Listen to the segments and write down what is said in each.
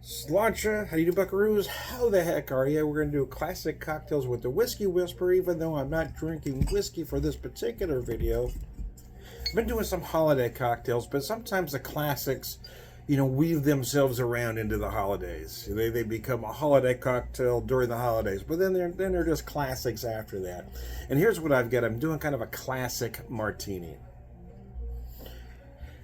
Sláinte, how you do, buckaroos? How the heck are you? We're going to do classic cocktails with the Whiskey Whisperer, even though I'm not drinking whiskey for this particular video. I've been doing some holiday cocktails, but sometimes the classics, weave themselves around into the holidays. They become a holiday cocktail during the holidays, but then they're just classics after that. And here's what I've got. I'm doing kind of a classic martini.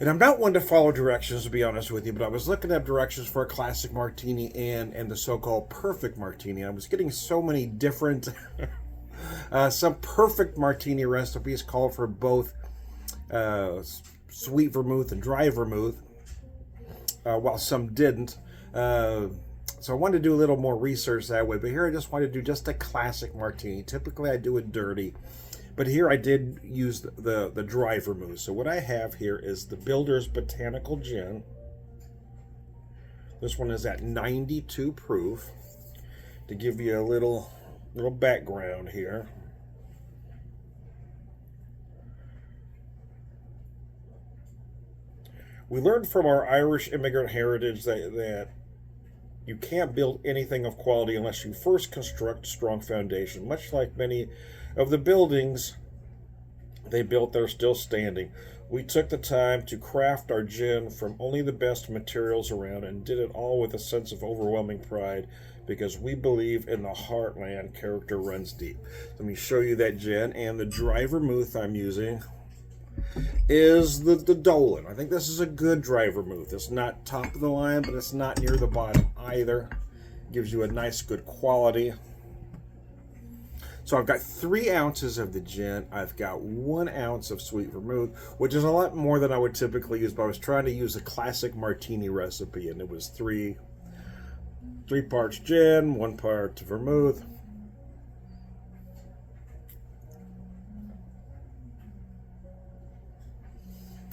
And I'm not one to follow directions, to be honest with you, but I was looking up directions for a classic martini and the so-called perfect martini. I was getting so many different, some perfect martini recipes called for both sweet vermouth and dry vermouth, while some didn't. So I wanted to do a little more research that way, but here I just wanted to do just a classic martini. Typically I do it dirty. But here I did use the dry vermouth. So what I have here is the Builder's Botanical Gin. This one is at 92 proof. To give you a little background here. We learned from our Irish immigrant heritage that you can't build anything of quality unless you first construct a strong foundation. Much like many of the buildings they built, they're still standing. We took the time to craft our gin from only the best materials around and did it all with a sense of overwhelming pride because we believe in the heartland character runs deep. Let me show you that gin, and the dry vermouth I'm using is the Dolan. I think this is a good dry vermouth. It's not top of the line, but it's not near the bottom either. Gives you a nice, good quality. So I've got 3 ounces of the gin. I've got 1 ounce of sweet vermouth, which is a lot more than I would typically use, but I was trying to use a classic martini recipe, and it was 3 parts gin, 1 part vermouth.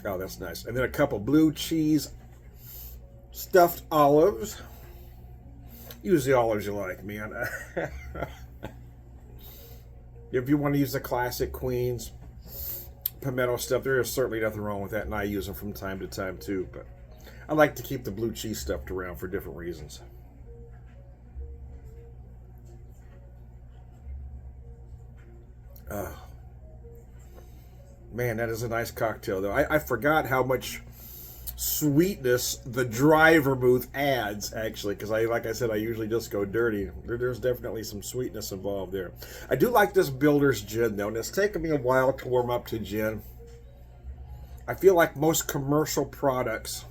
Oh, that's nice. And then a couple blue cheese stuffed olives. Use the olives you like, man. If you want to use the classic Queens pimento stuff, there is certainly nothing wrong with that, and I use them from time to time too. But I like to keep the blue cheese stuffed around for different reasons. Oh. Man, that is a nice cocktail, though. I forgot how much sweetness the dry vermouth adds, actually, because like I said, I usually just go dirty. There's definitely some sweetness involved there. I do like this Builder's Gin, though, and it's taken me a while to warm up to gin. I feel like most commercial products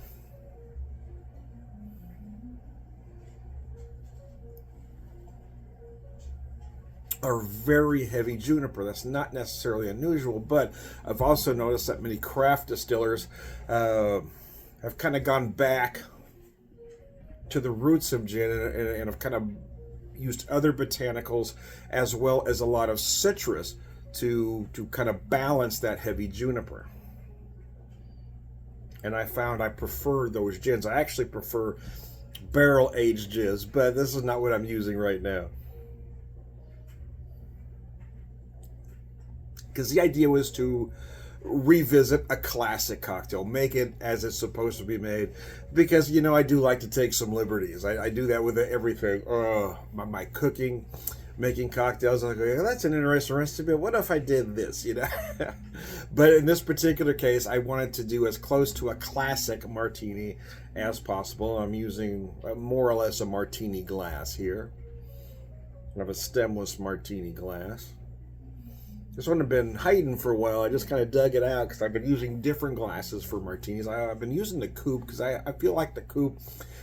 are very heavy juniper. That's not necessarily unusual, but I've also noticed that many craft distillers have kind of gone back to the roots of gin and have kind of used other botanicals as well as a lot of citrus to kind of balance that heavy juniper. And I found I prefer those gins. I actually prefer barrel-aged gins, but this is not what I'm using right now. Because the idea was to revisit a classic cocktail, make it as it's supposed to be made. Because, I do like to take some liberties. I do that with everything. My cooking, making cocktails. I go, yeah, that's an interesting recipe. What if I did this, But in this particular case, I wanted to do as close to a classic martini as possible. I'm using more or less a martini glass here. I have a stemless martini glass. This one had been hiding for a while. I just kind of dug it out because I've been using different glasses for martinis. I've been using the coupe because I feel like the coupe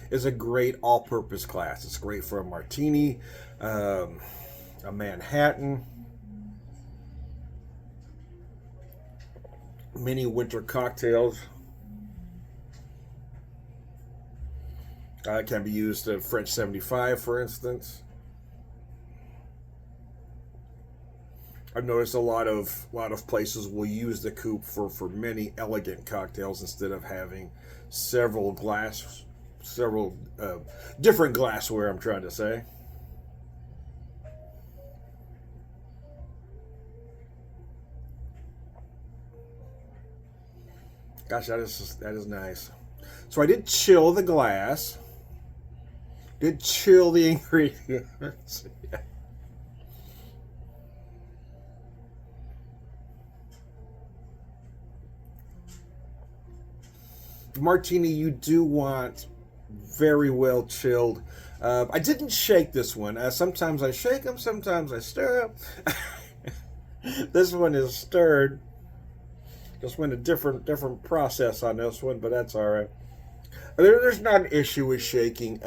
is a great all-purpose glass. It's great for a martini, a Manhattan, many winter cocktails. It can be used at French 75, for instance. I've noticed a lot of places will use the coupe for many elegant cocktails instead of having several different glassware, I'm trying to say. Gosh, that is nice. So I did chill the glass. to chill the ingredients. Yeah. Martini, you do want very well chilled. I didn't shake this one. Sometimes I shake them, sometimes I stir them. This one is stirred. Just went a different process on this one, but that's all right. There's not an issue with shaking.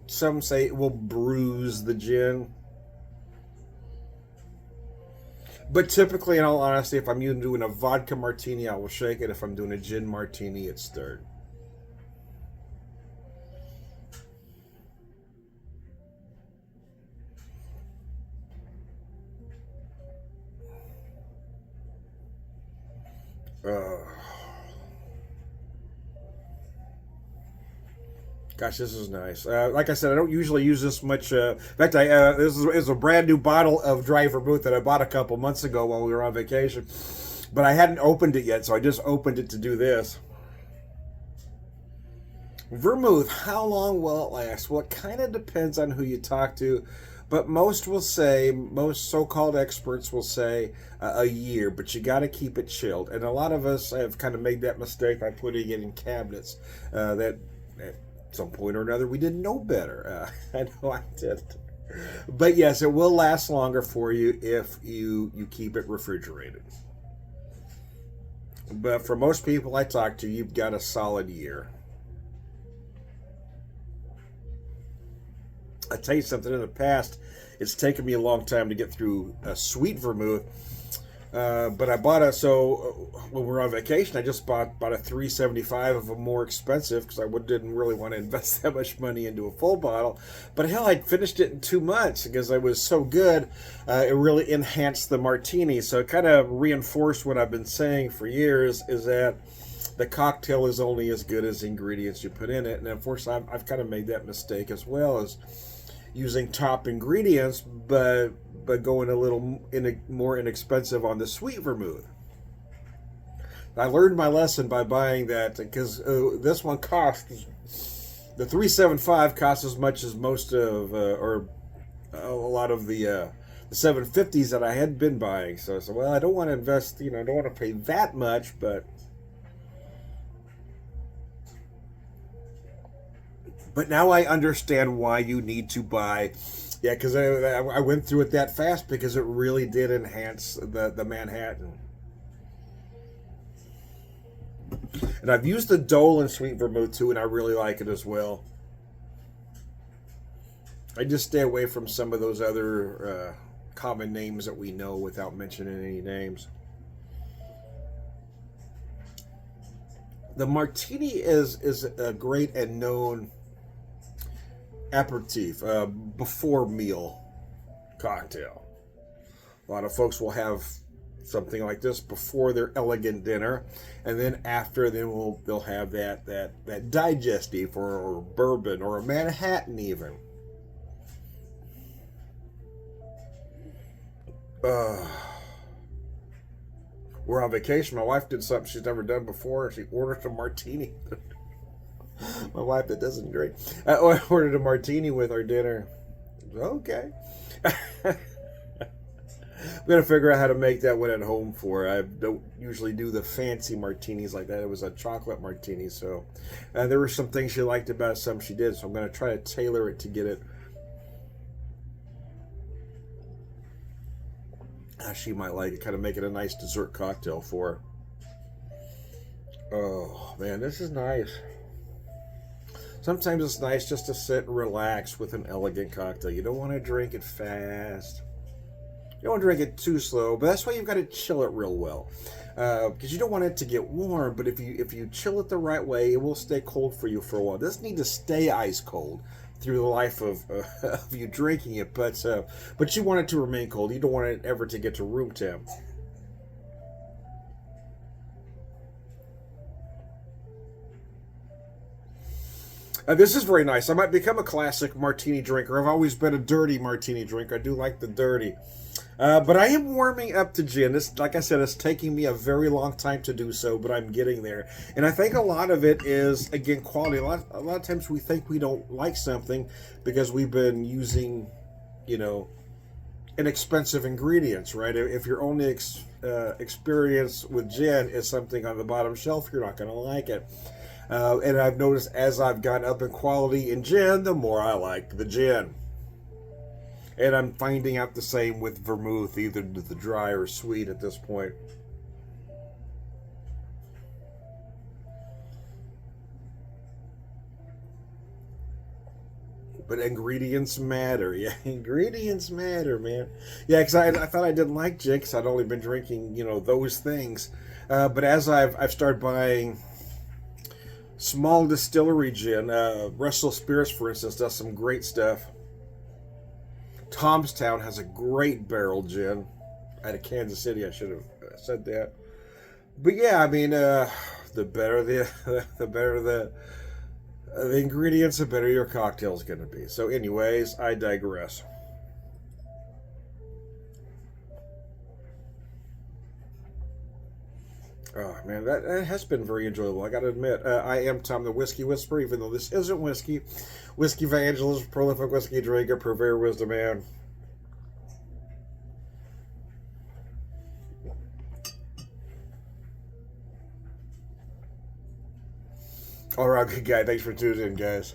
Some say it will bruise the gin. But typically, in all honesty, if I'm doing a vodka martini, I will shake it. If I'm doing a gin martini, it's stirred. Uh, Gosh, this is nice. Like I said, I don't usually use this much. In fact, this is a brand new bottle of dry vermouth that I bought a couple months ago while we were on vacation. But I hadn't opened it yet, so I just opened it to do this. Vermouth, how long will it last? Well, it kind of depends on who you talk to, but most so-called experts will say a year, but you got to keep it chilled. And a lot of us have kind of made that mistake by putting it in cabinets that at some point or another we didn't know better. I know I did. But yes, it will last longer for you if you keep it refrigerated. But for most people I talk to, you've got a solid year. I tell you something, in the past, it's taken me a long time to get through a sweet vermouth. But I bought when we were on vacation, I just bought a 375 of a more expensive because I didn't really want to invest that much money into a full bottle. But hell, I finished it in 2 months because it was so good. It really enhanced the martini. So it kind of reinforced what I've been saying for years, is that the cocktail is only as good as the ingredients you put in it. And unfortunately, I've kind of made that mistake as well, as using top ingredients, but going a little more inexpensive on the sweet vermouth. I learned my lesson by buying that, because this one costs, the 375 costs as much as most of, or a lot of the 750s that I had been buying. So I said, well, I don't want to invest, I don't want to pay that much, but now I understand why you need to buy. Yeah, because I went through it that fast because it really did enhance the Manhattan. And I've used the Dolan Sweet Vermouth too, and I really like it as well. I just stay away from some of those other common names that we know without mentioning any names. The Martini is a great and known aperitif, before meal cocktail. A lot of folks will have something like this before their elegant dinner, and then after, they'll have that digestive, or bourbon, or a Manhattan even. We're on vacation. My wife did something she's never done before. She ordered a martini. My wife that doesn't drink. I ordered a martini with our dinner. Okay. I'm going to figure out how to make that one at home for her. I don't usually do the fancy martinis like that. It was a chocolate martini. So there were some things she liked about it, some she did. So I'm going to try to tailor it to get it. She might like it. Kind of make it a nice dessert cocktail for her. Oh, man, this is nice. Sometimes it's nice just to sit and relax with an elegant cocktail. You don't want to drink it fast. You don't want to drink it too slow, but that's why you've got to chill it real well. Because you don't want it to get warm, but if you chill it the right way, it will stay cold for you for a while. It doesn't need to stay ice cold through the life of you drinking it, but you want it to remain cold. You don't want it ever to get to room temp. This is very nice. I might become a classic martini drinker. I've always been a dirty martini drinker. I do like the dirty. But I am warming up to gin. This, like I said, it's taking me a very long time to do so, but I'm getting there. And I think a lot of it is, again, quality. A lot of times we think we don't like something because we've been using, you know, inexpensive ingredients, right? If your only experience with gin is something on the bottom shelf, you're not going to like it. And I've noticed as I've gone up in quality in gin, the more I like the gin. And I'm finding out the same with vermouth, either the dry or sweet at this point. But ingredients matter. Yeah, ingredients matter, man. Yeah, because I thought I didn't like gin because I'd only been drinking, those things. But as I've started buying small distillery gin, Restless Spirits, for instance, does some great stuff. Tomstown has a great barrel gin out of Kansas City. I should have said that. But yeah, I mean, the better the better the ingredients, the better your cocktail is going to be. So, anyways, I digress. Oh man, that has been very enjoyable. I got to admit, I am Tom the Whiskey Whisperer, even though this isn't whiskey. Whiskey evangelist, prolific whiskey drinker, purveyor wisdom man. All right, good guy. Thanks for tuning in, guys.